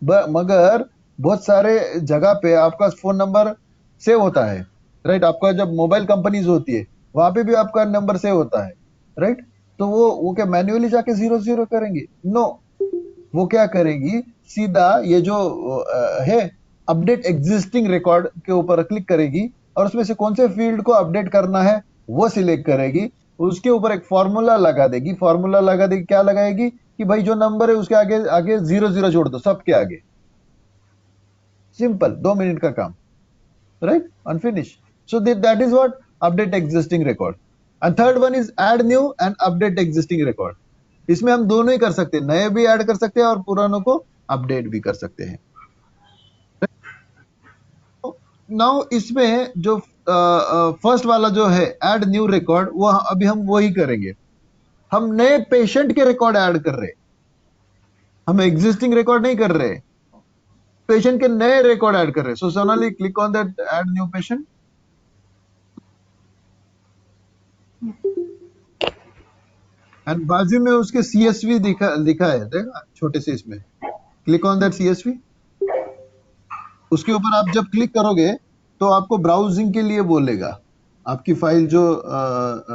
मगर बहुत सारे जगह पे आपका फोन नंबर सेव होता है, राइट। आपका जब मोबाइल कंपनीज होती है वहां पे भी आपका नंबर सेव होता है, राइट। तो वो क्या मैन्युअली जाके 00 करेंगे? नो, वो क्या करेगी, सीधा ये जो है अपडेट एग्जिस्टिंग रिकॉर्ड के ऊपर क्लिक करेगी, और उसमें से कौन से फील्ड को अपडेट करना है वो सिलेक्ट करेगी। उसके ऊपर एक फॉर्मूला लगा देगी, फॉर्मूला लगा देगी, क्या लगाएगी कि भाई जो नंबर है उसके आगे आगे 00 जोड़ दो, सबके आगे। सिंपल, 2 मिनट का काम, right, unfinished. So that is what update existing record. And third one is add new and update existing record. इसमें हम दोनों ही कर सकते हैं, नए भी ऐड कर सकते हैं और पुरानों को अपडेट भी कर सकते हैं। नाउ इसमें जो फर्स्ट वाला जो है ऐड न्यू रिकॉर्ड, वो अभी हम वही करेंगे। हम नए पेशेंट के रिकॉर्ड ऐड कर रहे हैं, हम एग्जिस्टिंग रिकॉर्ड नहीं कर रहे, पेशेंट के नए रिकॉर्ड ऐड कर रहे हैं। So Sonali click on that add new patient, and बाजू में उसके सीएसवी लिखा है, देखा छोटे से इसमें, क्लिक ऑन दैट सीएसवी। उसके ऊपर आप जब क्लिक करोगे तो आपको ब्राउजिंग के लिए बोलेगा। आपकी फाइल जो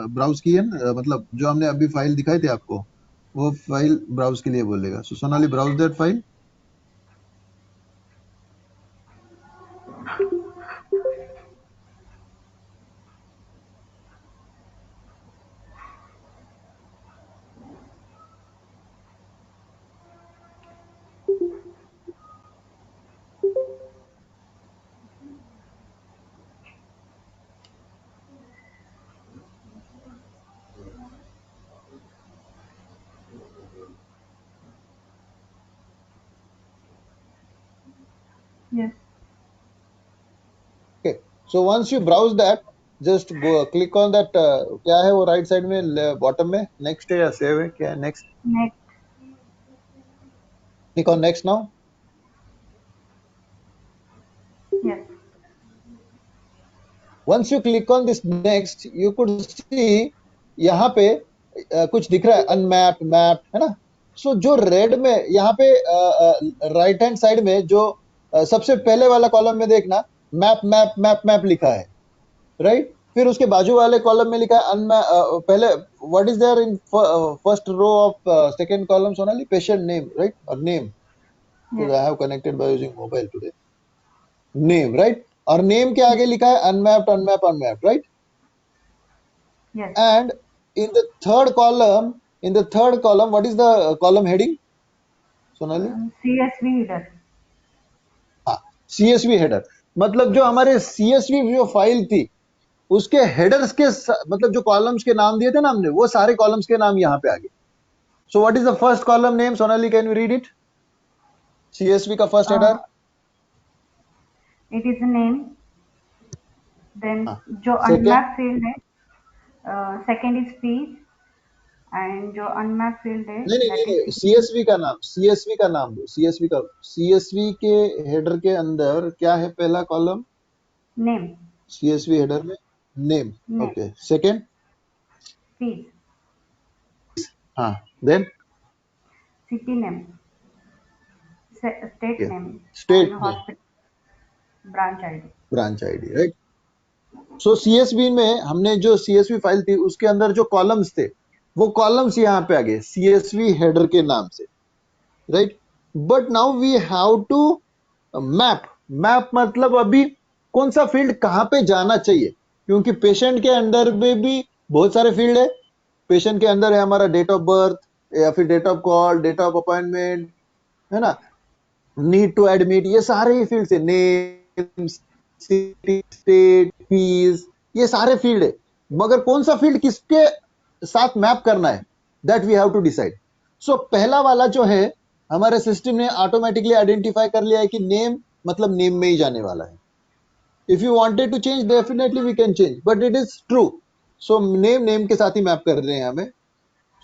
ब्राउज की है ना, मतलब जो हमने अभी फाइल दिखाई थी आपको, वो फाइल ब्राउज के लिए बोलेगा। So Sonali browse that file. Yes. Okay, so once you browse that, just go click on that. क्या है वो राइट साइड में बॉटम में नेक्स्ट है या सेव है, क्या है next? Next. Click on next now. Yes. Once you click on this next, you could see यहाँ पे कुछ दिख रहा है अनमैप्ड, मैप्ड, है ना? सो जो रेड में यहाँ पे राइट हैंड साइड में जो सबसे पहले वाला कॉलम में देखना मैप मैप मैप मैप लिखा है, राइट? फिर उसके बाजू वाले कॉलम में लिखा है पहले what is there in first row of second column Sonali? Patient name, right? और name, Yes. Because I have connected by using mobile today. Name, right? और नेम के आगे लिखा है unmapped unmapped unmapped, right? Yes. And in the third column, what is the column heading, Sonali? CSV header. हाँ, CSV header. मतलब जो हमारे CSV जो फाइल थी उसके हेडर्स के मतलब जो कॉलम्स के नाम दिए थे ना हमने, वो सारे कॉलम्स के नाम यहाँ पे आ गए. So what is the first column name, Sonali? Can you read it? CSV का first header. It is a name. Then हाँ. जो सेकेंड? unmapped field है, second is fees, and जो unmapped field है नहीं नहीं नहीं that is नहीं, CSV का नाम, CSV का नाम दो. CSV के हेडर के अंदर क्या है पहला कॉलम? name. CSV हेडर में name. Name. Okay. Second? Fees. हाँ. Then City name. State name. State And name, hospital branch ID. Branch ID, right? So CSV में हमने जो सीएसवी फाइल थी उसके अंदर जो कॉलम्स थे वो कॉलम्स यहाँ पे आ गए सीएसवी हेडर के नाम से, right? But now we have to map. Map मतलब अभी कौन सा फील्ड कहाँ पे जाना चाहिए, क्योंकि पेशेंट के अंदर में भी बहुत सारे फील्ड है. पेशेंट के अंदर है हमारा डेट ऑफ बर्थ या फिर date of call, date of appointment, है ना? नीड टू एडमिट, ये सारे ही फील्ड है. नेम, सिटी, स्टेट, फीस, ये सारे फील्ड है. मगर कौन सा फील्ड किसके साथ मैप करना है, that we have to decide. So पहला वाला जो है हमारे सिस्टम ने ऑटोमेटिकली आइडेंटिफाई कर लिया है कि नेम मतलब नेम में ही जाने वाला है. If you wanted to change definitely we can change, but it is true. So name name के साथ ही मैप कर रहे हैं हमें.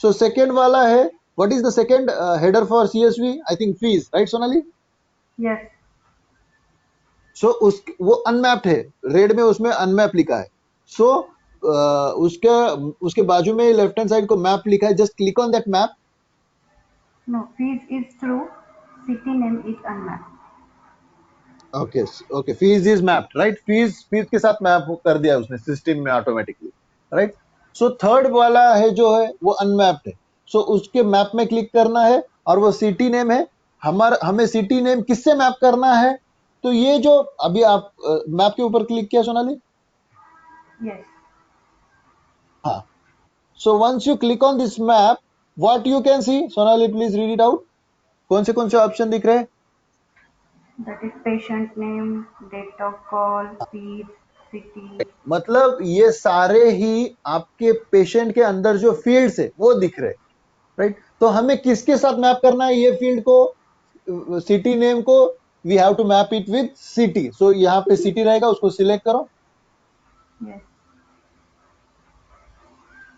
सो सेकेंड वाला है, what is the second header for CSV? I think fees, right Sonali? Yes. सो उस वो अनमैप्ड है, रेड में उसमें अनमैप लिखा है. सो उसके उसके बाजू में लेफ्ट हैंड साइड को मैप लिखा है. Just click on that map. No. Fees is true. City name is unmapped. Okay okay, fees is mapped, right? Fees fees के साथ मैप कर दिया उसने सिस्टम में ऑटोमेटिकली, राइट? सो थर्ड वाला है जो है वो अनमैप्ड है. सो उसके मैप में क्लिक करना है और वो सिटी नेम है. हमें सिटी नेम किससे मैप करना है? तो ये जो अभी आप मैप के ऊपर क्लिक किया सोनाली, Yes. हाँ. So once you click on this map, what you can see, Sonali, please read it out. कौन से ऑप्शन दिख रहे हैं? That is patient name, date of call, fees, city. मतलब ये सारे ही आपके पेशेंट के अंदर जो फील्ड्स है वो दिख रहे हैं, राइट? तो हमें किसके साथ मैप करना है ये फील्ड को? सिटी नेम को we have to map it with city. So यहाँ पे सिटी रहेगा, उसको सिलेक्ट करो. Yes.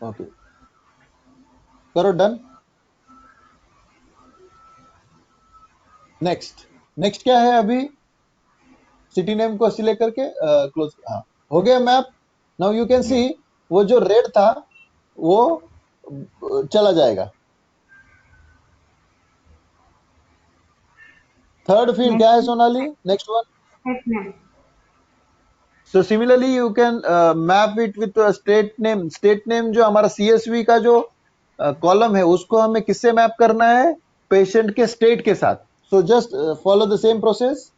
ओके, करो डन. नेक्स्ट. नेक्स्ट क्या है अभी? सिटी नेम को सिलेक्ट करके क्लोज. हाँ, हो गया map. Now you can see Yes. वो जो रेड था वो चला जाएगा. थर्ड फील्ड क्या Next है is Sonali? Next one. state name. So similarly you can map it with state name. State name जो हमारा सीएसवी का जो कॉलम है उसको हमें किससे मैप करना है? पेशेंट के स्टेट के साथ. So just follow the same process.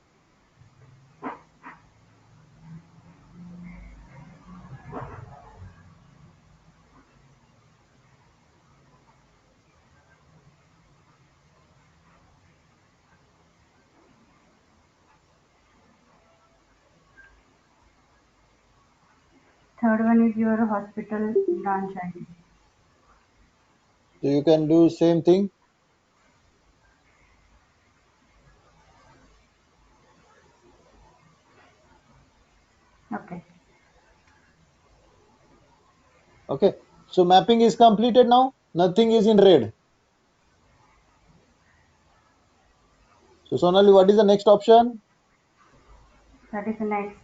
Third one is your hospital branch ID. So you can do same thing. Okay, so mapping is completed now. Nothing is in red. So Sonali, what is the next option? That is the next.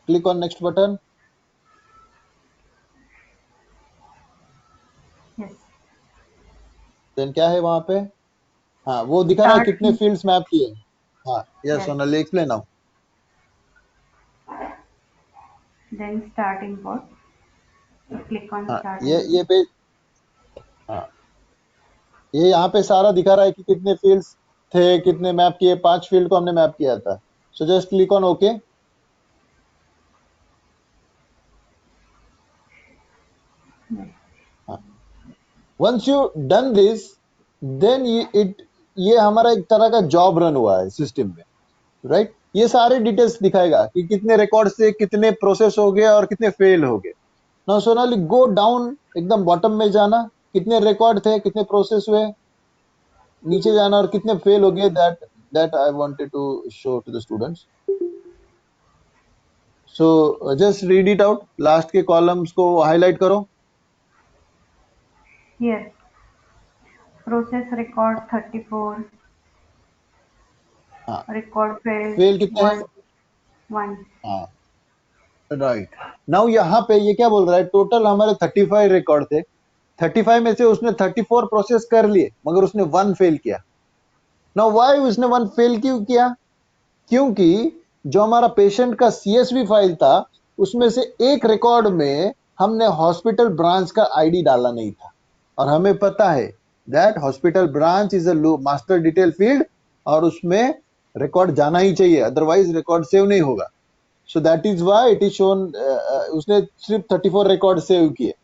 Click on next button. Yes. Then क्या है वहां पे? हाँ, वो दिखा रहा है Start. कितने फील्ड्स मैप किए. हाँ, yes, Yes. Sonali, explain now. Then start import. So click on हाँ, start ये import. पेज. हाँ, ये यहाँ पे सारा दिखा रहा है कि कितने फील्ड्स थे, कितने मैप किए. 5 फील्ड को हमने मैप किया था. So just click on OK. Yes. Once you done this, then ये हमारा एक तरह का जॉब रन हुआ है सिस्टम में, राइट. ये सारे डिटेल्स दिखाएगा कि कितने रिकॉर्ड से कितने प्रोसेस हो गए और कितने फेल हो गए. नाउ सोनाली, गो डाउन, एकदम बॉटम में जाना. कितने रिकॉर्ड थे, कितने प्रोसेस हुए, नीचे जाना, और कितने फेल हो गए. That I wanted to show to the students. So just read it out. Last के कॉलम्स को हाईलाइट करो. Here. Process record 34. हाँ, Record failed फेल कितने हैं? 1. हाँ, राइट. नाउ यहाँ पे ये क्या बोल रहा है, टोटल हमारे 35 रिकॉर्ड थे. 35 में से उसने 34 प्रोसेस कर लिए, मगर उसने 1 फेल किया. नाउ व्हाई उसने 1 फेल क्यों किया? क्योंकि जो हमारा पेशेंट का CSV फाइल था, उसमें से एक रिकॉर्ड में हमने हॉस्पिटल ब्रांच का आईडी डाला नहीं था. और हमें पता है that hospital branch is a master detail field, और उसमें रिकॉर्ड जाना ही चाहिए, अदरवाइज रिकॉर्ड सेव नहीं होगा. So that is why it is shown. उसने सिर्फ 34 रिकॉर्ड सेव किए.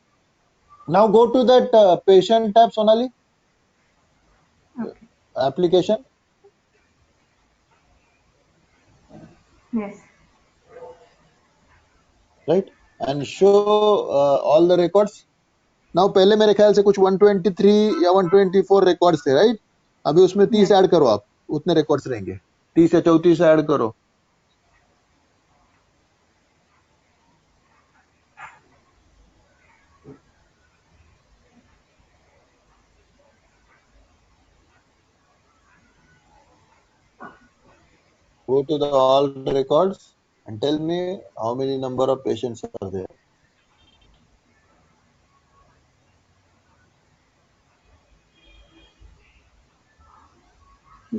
Now go to that patient tab, Sonali, Okay. Application. Yes. Right, and show all the records. Now पहले मेरे ख्याल से कुछ 123 या 124 रिकॉर्ड्स थे, राइट. अभी उसमें 30 Yes. ऐड करो आप, उतने रिकॉर्ड्स रहेंगे. 30 या 34 ऐड करो. Go to the all records and tell me how many number of patients are there.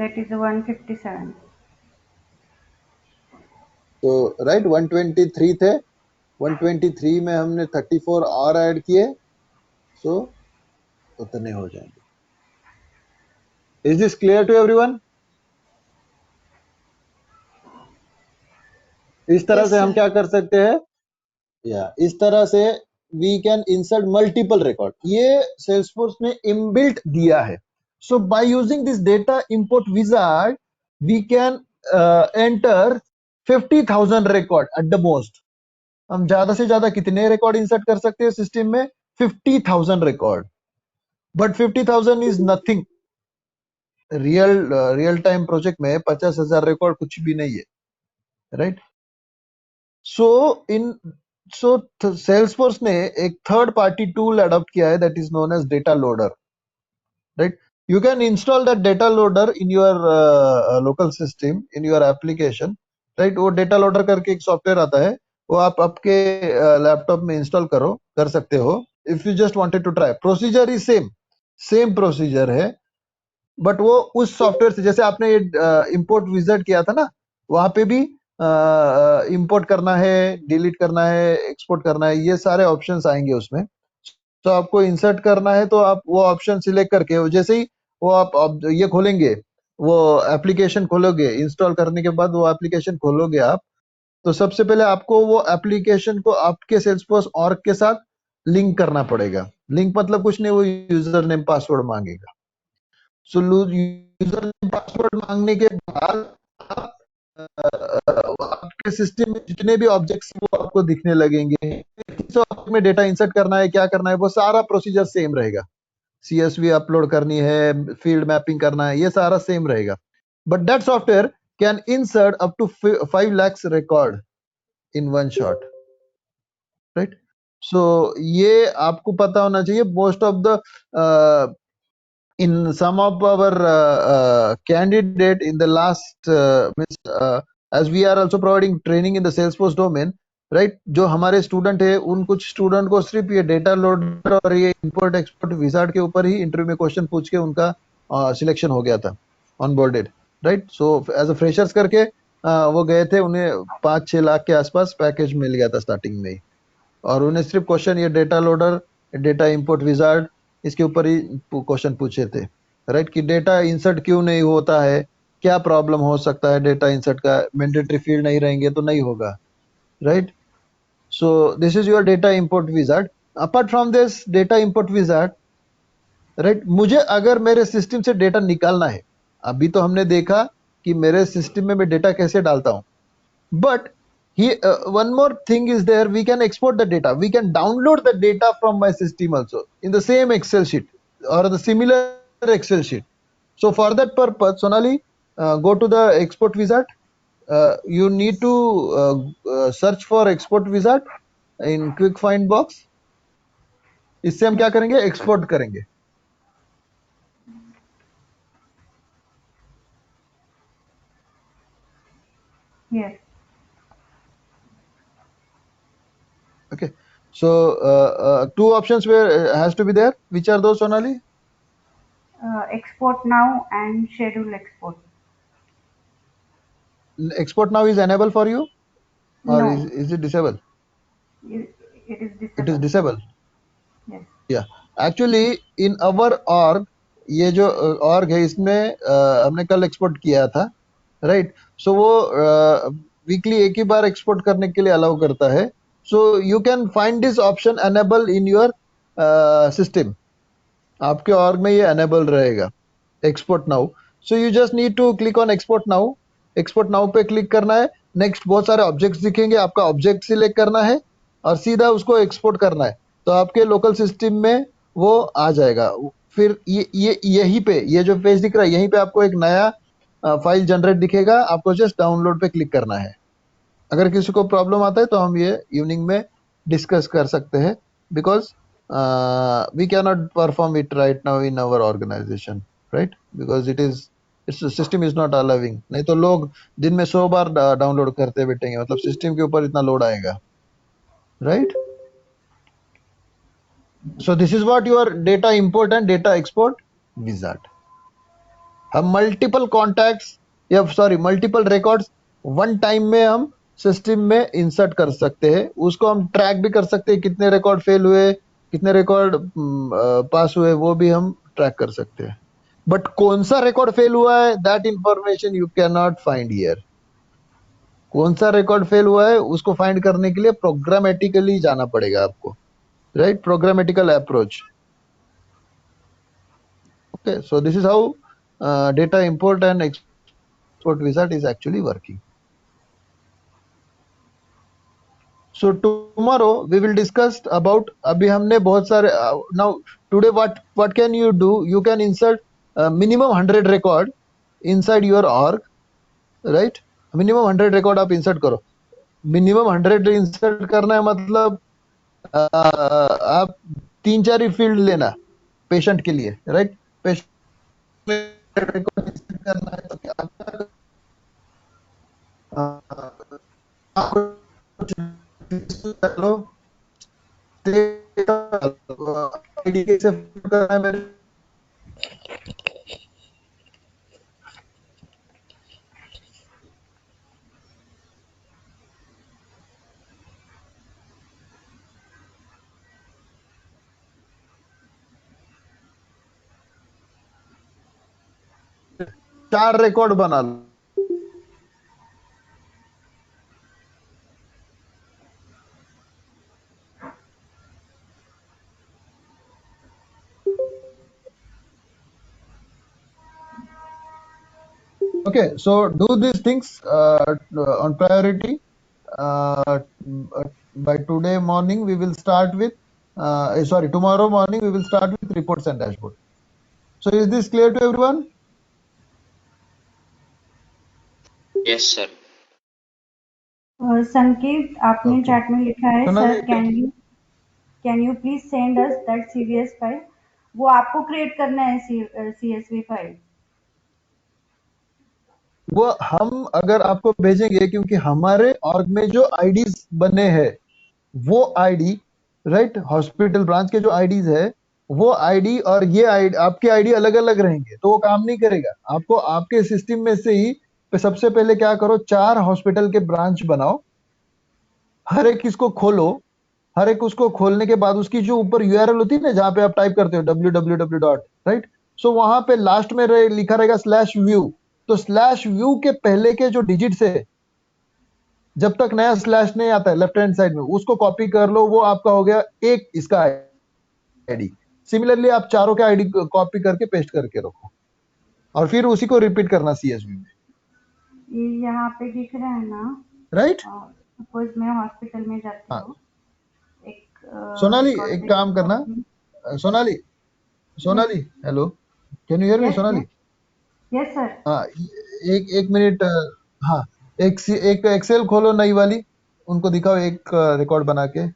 That is 157. तो राइट 123 थे. 123 में हमने 34 और ऐड किए, सो उतने हो जाएंगे. Is this clear to everyone? इस तरह Yes, से हम sir. क्या कर सकते हैं, या इस तरह से we can insert multiple record. ये सेल्सफोर्स ने इनबिल्ट दिया है. So by using this data import wizard we can enter 50,000 record at the most. हम ज्यादा से ज्यादा कितने रिकॉर्ड इंसर्ट कर सकते हैं सिस्टम में? 50,000 record. But 50,000 is nothing. Real time project में 50,000 रिकॉर्ड कुछ भी नहीं है, राइट. सो इन सो सेल्सफोर्स ने एक थर्ड पार्टी टूल अडॉप्ट किया है, that is known as data loader, right. You can install that data loader in your local system, in your application, right. वो डेटा लोडर करके एक सॉफ्टवेयर आता है, वो आप आपके लैपटॉप में इंस्टॉल कर सकते हो. If you just wanted to try, procedure is same procedure है. बट वो उस सॉफ्टवेयर से, जैसे आपने इंपोर्ट विजिट किया था ना, वहां पे भी इंपोर्ट करना है, डिलीट करना है, एक्सपोर्ट करना है, ये सारे ऑप्शंस आएंगे उसमें. तो आपको इंसर्ट करना है तो आप वो ऑप्शन सिलेक्ट करके, जैसे ही वो आप ये खोलेंगे, वो एप्लीकेशन खोलोगे, इंस्टॉल करने के बाद वो एप्लीकेशन खोलोगे आप, तो सबसे पहले आपको वो एप्लीकेशन को आपके सेल्सफोर्स ऑर्ग के साथ लिंक करना पड़ेगा. लिंक मतलब कुछ नहीं, वो यूजर नेम पासवर्ड मांगेगा. सो यूजर नेम पासवर्ड मांगने के बाद आप आपके सिस्टम में जितने भी ऑब्जेक्ट्स वो आपको दिखने लगेंगे. किस ऑब्जेक्ट में डेटा इंसर्ट करना है, क्या करना है, वो सारा प्रोसीजर सेम रहेगा. CSV अपलोड करनी है, फील्ड मैपिंग करना है, ये सारा सेम रहेगा. But that software can insert up to 5 lakhs record in one shot, right. So ये आपको पता होना चाहिए. Most of the in some of our candidate in the last as we are also providing training in the Salesforce domain, right? जो हमारे student है उन कुछ स्टूडेंट को सिर्फ ये डेटा लोडर और ये इंपोर्ट एक्सपोर्ट विजार्ड के ऊपर ही इंटरव्यू में क्वेश्चन पूछ के उनका सिलेक्शन हो गया था, onboarded, right? So as a freshers करके वो गए थे, उन्हें 5-6 लाख के आसपास पैकेज मिल गया था स्टार्टिंग में ही, और उन्हें सिर्फ क्वेश्चन ये data loader, data import wizard, इसके ऊपर ही क्वेश्चन पूछे थे, राइट? कि डेटा इंसर्ट क्यों नहीं होता है, क्या प्रॉब्लम हो सकता है डेटा इंसर्ट का, मैंडेटरी फील्ड नहीं रहेंगे तो नहीं होगा, right? So this is your data import wizard. Apart from this data import wizard, right, मुझे अगर मेरे सिस्टम से डेटा निकालना है, अभी तो हमने देखा कि मेरे सिस्टम में मैं डेटा कैसे डालता हूं, but one more thing is there, we can export the data, we can download the data from my system also in the same Excel sheet or the similar Excel sheet. So for that purpose, Sonali, go to the export wizard. You need to search for export wizard in quick find box. इससे हम क्या करेंगे, export करेंगे. Yes. Okay, so two options where has to be there. Which are those, Sonali? Export now and schedule export. Export now is enabled for you, or No, is it disabled? it is It is disabled. disabled. Yes. Yeah, actually in our org, ये जो org है इसमें हमने कल export किया था, right? सो वो weekly एक ही बार एक्सपोर्ट करने के लिए अलाउ करता है. So you can find this option enable in your system. आपके org में ये एनेबल रहेगा, export now. So you just need to click on export now. Export now पे क्लिक करना है. नेक्स्ट बहुत सारे ऑब्जेक्ट्स दिखेंगे, आपका ऑब्जेक्ट सिलेक्ट करना है और सीधा उसको एक्सपोर्ट करना है, तो आपके लोकल सिस्टम में वो आ जाएगा. फिर ये यहीं पे ये जो पेज दिख रहा है, यहीं पे आपको एक नया फाइल जनरेट दिखेगा. आपको जस्ट डाउनलोड पे क्लिक करना है. अगर किसी को प्रॉब्लम आता है तो हम ये इवनिंग में डिस्कस कर सकते हैं, because we can not perform it right now in our organisation, right? Because it is its system is not allowing. नहीं तो लोग दिन में 100 बार डाउनलोड करते बैठेंगे, मतलब सिस्टम के ऊपर इतना लोड आएगा, right? So this is what your data import and data export wizard. हम मल्टीपल कॉन्टैक्ट्स या sorry multiple records one time में हम सिस्टम में इंसर्ट कर सकते हैं. उसको हम ट्रैक भी कर सकते हैं, कितने रिकॉर्ड फेल हुए, कितने रिकॉर्ड पास हुए, वो भी हम ट्रैक कर सकते हैं. बट कौन सा रिकॉर्ड फेल हुआ है, that information you can not find here. कौन सा रिकॉर्ड फेल हुआ है उसको फाइंड करने के लिए प्रोग्रामेटिकली जाना पड़ेगा आपको, right? Programmatical approach. Okay, so this is how data import and export wizard is actually working. So tomorrow we will discuss about, अभी हमने बहुत सारे now today what can you do, you can insert minimum 100 record inside your org, right? minimum 100 record आप insert करो. minimum 100 insert करना है मतलब आप 3-4 ही फील्ड लेना पेशेंट के लिए, राइट? पेशेंट रिकॉर्ड insert करना है तो क्या आप हेलो आईडी कैसे करना है मेरे. चार रिकॉर्ड बना लो. Okay, so do these things on priority. By today morning we will start with sorry, tomorrow morning we will start with reports and dashboard. So is this clear to everyone? Yes, sir. संकेत आपने Okay. Chat में लिखा है Sonali, sir can you can you please send us that CVS file? वो आपको create करना है CSV file? वो हम अगर आपको भेजेंगे, क्योंकि हमारे ऑर्ग में जो आईडीज बने हैं वो आईडी, राइट, हॉस्पिटल ब्रांच के जो आईडीज है वो आईडी और ये आईडी, आपके आईडी अलग अलग रहेंगे तो वो काम नहीं करेगा। आपको आपके सिस्टम में से ही सबसे पहले क्या करो, 4 हॉस्पिटल के ब्रांच बनाओ, हर एक इसको खोलो, हर एक उसको खोलने के बाद उसकी जो ऊपर यूआरएल होती है ना, जहां पे आप टाइप करते हो www डॉट, राइट, सो वहां पे लास्ट में लिखा रहेगा /व्यू। तो /व्यू के पहले के जो डिजिट्स है, जब तक नया स्लैश नहीं आता है लेफ्ट हैंड साइड में, उसको कॉपी कर लो, वो आपका हो गया एक इसका आईडी। सिमिलरली आप चारों के आईडी कॉपी करके पेस्ट करके रखो और फिर उसी को रिपीट करना सीएसवी में, ये यहाँ पे दिख रहा है ना? राइट। सपोज मैं हॉस्पिटल में जाती हाँ हूँ, एक सोनाली, रिकॉर्ड एक पे काम करना, Sonali, yes Sonali, hello, can you hear me yes Sonali? Yes yes sir. हाँ, एक एक मिनट, हाँ, एक एक्सेल खोलो नई वाली, उनको दिखाओ एक रिकॉर्ड बना के।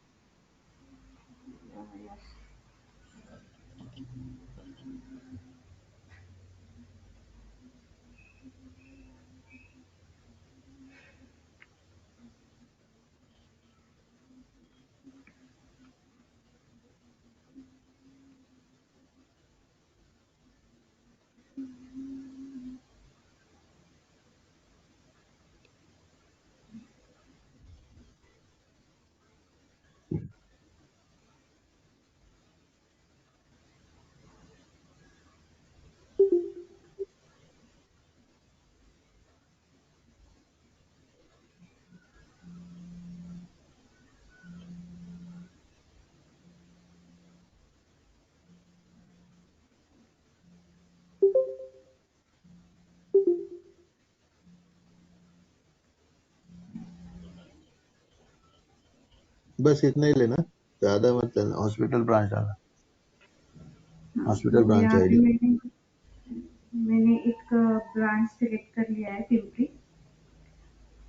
बस इतना ही लेना, ज्यादा मत लेना, हॉस्पिटल ब्रांच डालना, हॉस्पिटल तो ब्रांच यहाँ पे आईडी। मैंने एक ब्रांच सिलेक्ट कर लिया है सिंपली।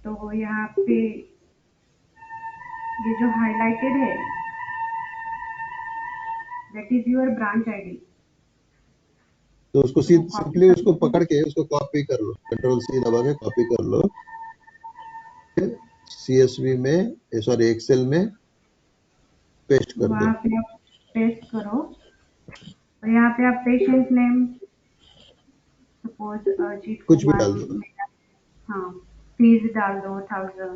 तो यहाँ पे ये जो हाईलाइटेड है that is your branch ID. तो उसको तो वो कॉपी सिंपली उसको करना है। पकड़ के उसको कॉपी कर लो, कंट्रोल सी दबा के कॉपी कर लो, सीएसवी में, सॉरी एक्सेल में पेस्ट कर दो। वहाँ पे आप पेस्ट करो और यहाँ पे आप पेशेंट नेम सपोज अजीत कुछ भी कुमार डाल दो। हाँ प्लीज डाल दो 1000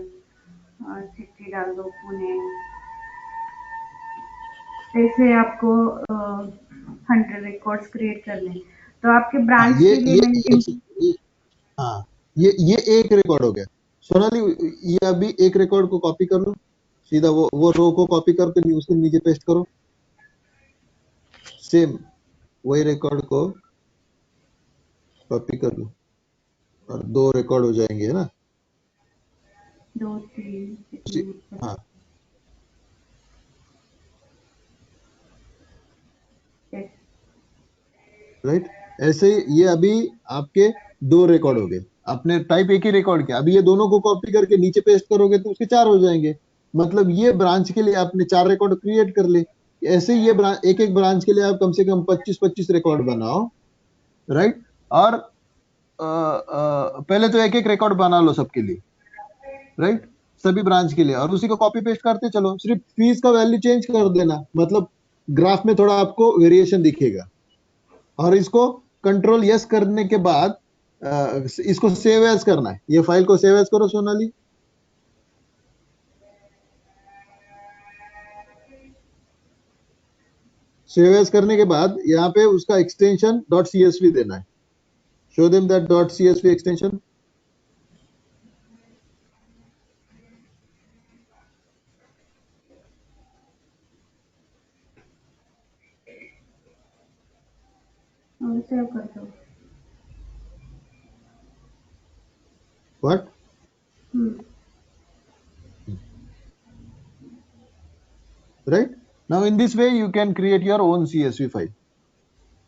और सिटी डाल दो पुणे। ऐसे आपको 100 रिकॉर्ड्स क्रिएट करने। तो आपके हाँ ब्रांच के लिए मैंने ये हाँ, ये एक रिकॉर्ड हो गया। सोनाली, ये अभी एक रिकॉर्ड को कॉपी कर लो, सीधा वो रो को कॉपी करके उसके नीचे पेस्ट करो, सेम वही रिकॉर्ड को कॉपी कर लो और 2 रिकॉर्ड हो जाएंगे, है ना? 2 3 हाँ, राइट। ऐसे ही ये अभी आपके 2 रिकॉर्ड हो गए, आपने टाइप एक ही रिकॉर्ड किया, अभी ये दोनों को कॉपी करके नीचे पेस्ट करोगे तो उसके 4 हो जाएंगे। मतलब ये ब्रांच के लिए आपने 4 रिकॉर्ड क्रिएट कर ले। ऐसे ही ये ब्रांच, एक एक ब्रांच के लिए आप कम से कम 25-25 रिकॉर्ड बनाओ, राइट। और पहले तो एक एक रिकॉर्ड बना लो सबके लिए, राइट, सभी ब्रांच के लिए, और उसी को कॉपी पेस्ट करते चलो। सिर्फ फीस का वैल्यू चेंज कर देना, मतलब ग्राफ में थोड़ा आपको वेरिएशन दिखेगा। और इसको कंट्रोल यस करने के बाद इसको सेव एज करना है, ये फाइल को सेव एज करो सोनाली। सेव एज करने के बाद यहाँ पे उसका एक्सटेंशन .csv देना है, show them that .csv extension. और सेव कर दो। What? Right, now in this way you can create your own CSV file.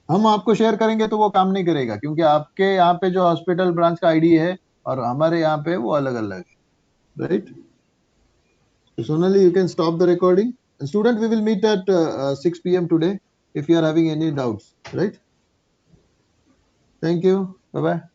हम आपको शेयर करेंगे तो वो काम नहीं करेगा, क्योंकि आपके यहाँ पे जो हॉस्पिटल ब्रांच का आईडी है और हमारे यहाँ पे वो अलग अलग है, right. Sonali, you can stop the recording Student, we will meet at 6 p.m. today if you are having any doubts, right? Thank you. Bye bye.